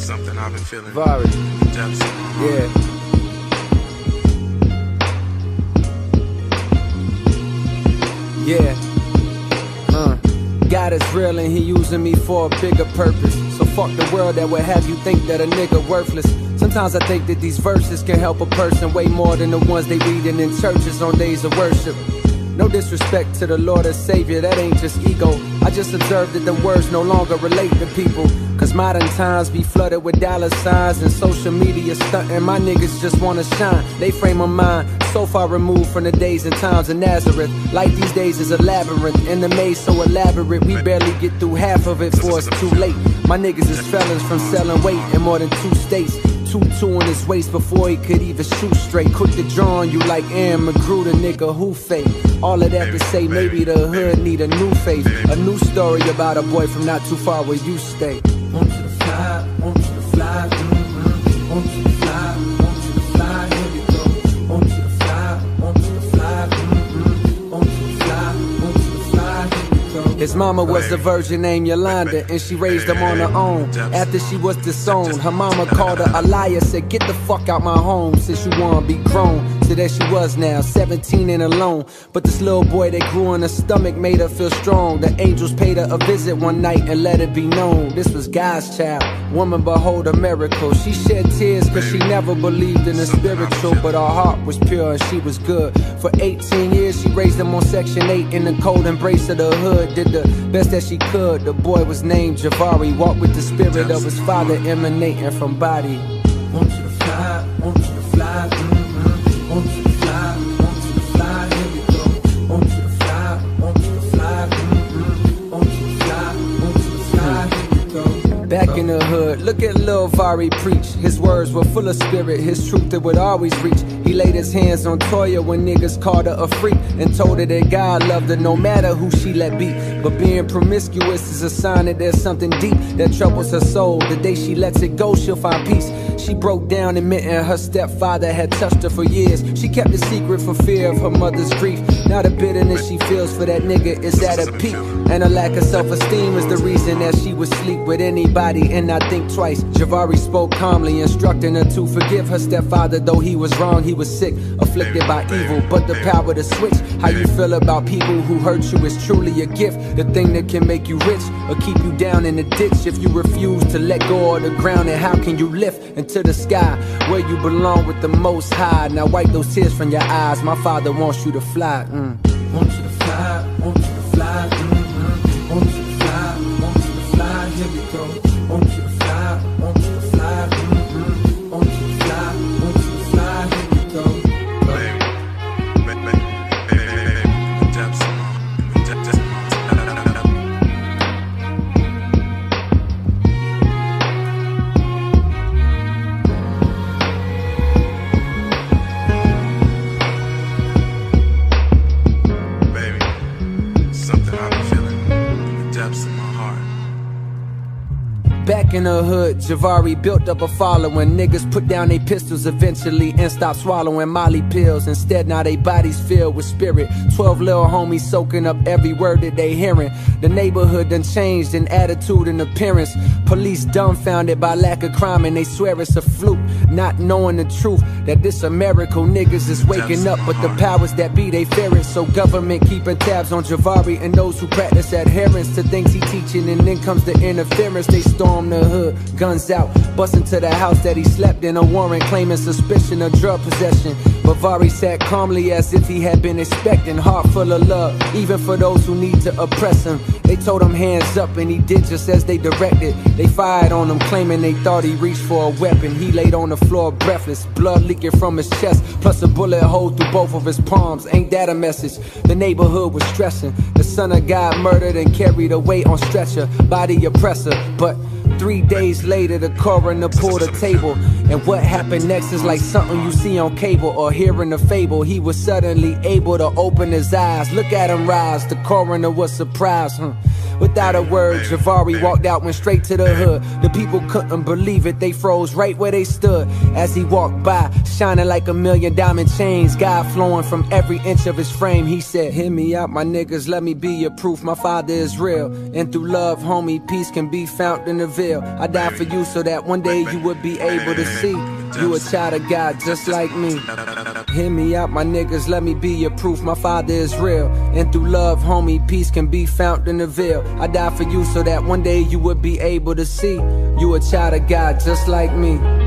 Something I've been feeling. Javari. Depths of my heart. Yeah. God is real and he using me for a bigger purpose. So fuck the world that would have you think that a nigga worthless. Sometimes I think that these verses can help a person way more than the ones they reading in churches on days of worship. No disrespect to the Lord and Savior, that ain't just ego. I just observed that the words no longer relate to people. Cause modern times be flooded with dollar signs and social media stunting. My niggas just wanna shine. They frame of mind so far removed from the days and times of Nazareth. Life these days is a labyrinth, and the maze so elaborate we barely get through half of it before it's too late. My niggas is felons from selling weight in more than 2 states. 2-2 in his waist before he could even shoot straight. Quick to draw on you like Aaron McGrew, the nigga who fake. All of that to say maybe the hood need a new faith. A new story about a boy from not too far where you stay. Want you to fly, want you to fly, want you to fly, want you to fly, here we go. Want you to fly, want you to fly, want you to fly, want you to fly, here we go. His mama was a virgin named Yolanda, and she raised him on her own. After she was disowned, her mama called her a liar, said get the fuck out my home since you wanna be grown. So there she was now, 17 and alone. But this little boy that grew in her stomach made her feel strong. The angels paid her a visit one night and let it be known this was God's child. Woman, behold a miracle. She shed tears cause she never believed in the spiritual, but her heart was pure and she was good. For 18 years she raised him on Section 8 in the cold embrace of the hood. Did the best that she could. The boy was named Javari, walked with the spirit of his father emanating from body. Want you to fly, want you to fly, want you to fly, want you to fly, here we go. Want you to fly, want you to fly, want you to fly, want you to fly, here we go. Back in the hood, look at Lil Vari preach. His words were full of spirit, his truth it would always reach. He laid his hands on Toya when niggas called her a freak and told her that God loved her no matter who she let be. But being promiscuous is a sign that there's something deep that troubles her soul. The day she lets it go, she'll find peace. She broke down admitting her stepfather had touched her for years. She kept it secret for fear of her mother's grief. Now the bitterness she feels for that nigga is at a peak. And her lack of self-esteem is the reason that she would sleep with anybody and not think twice. Javari spoke calmly, instructing her to forgive her stepfather. Though he was wrong, he was sick, afflicted by evil. But the power to switch how you feel about people who hurt you is truly a gift. The thing that can make you rich or keep you down in the ditch. If you refuse to let go of the ground, then how can you lift into the sky where you belong with the Most High? Now wipe those tears from your eyes. My father wants you to fly. Want you to fly, want you to fly, want you to fly, want you to fly, here we go. Want you to fly, want you to fly, want you to fly, want you to fly, here we go. Back in the hood, Javari built up a following. Niggas put down they pistols eventually and stopped swallowing Molly pills. Instead, now they bodies filled with spirit. 12 little homies soaking up every word that they hearing. The neighborhood done changed in attitude and appearance. Police dumbfounded by lack of crime and they swear it's a fluke. Not knowing the truth that this a miracle. Niggas is waking up, but the powers that be, they fear it. So government keeping tabs on Javari and those who practice adherence to things he teaching. And then comes the interference. They storm the hood, guns out, bust into the house that he slept in. A warrant claiming suspicion of drug possession. But Vari sat calmly as if he had been expecting. Heart full of love, even for those who need to oppress him. They told him hands up and he did just as they directed. They fired on him claiming they thought he reached for a weapon. He laid on the floor breathless, blood leaking from his chest, plus a bullet hole through both of his palms. Ain't that a message? The neighborhood was stressing. The son of God murdered and carried away on stretcher, body oppressor. But 3 days later, the coroner pulled a table. And what happened next is like something you see on cable or hear in a fable. He was suddenly able to open his eyes. Look at him rise, the coroner was surprised, Without a word, Javari walked out, went straight to the hood. The people couldn't believe it, they froze right where they stood. As he walked by, shining like a million diamond chains, God flowing from every inch of his frame. He said, hear me out, my niggas, let me be your proof. My father is real, and through love, homie, peace can be found in the veil. I died for you so that one day you would be able to see you a child of God just like me. Hear me out, my niggas, let me be your proof. My father is real, and through love, homie, peace can be found in the veil. I died for you so that one day you would be able to see you a child of God just like me.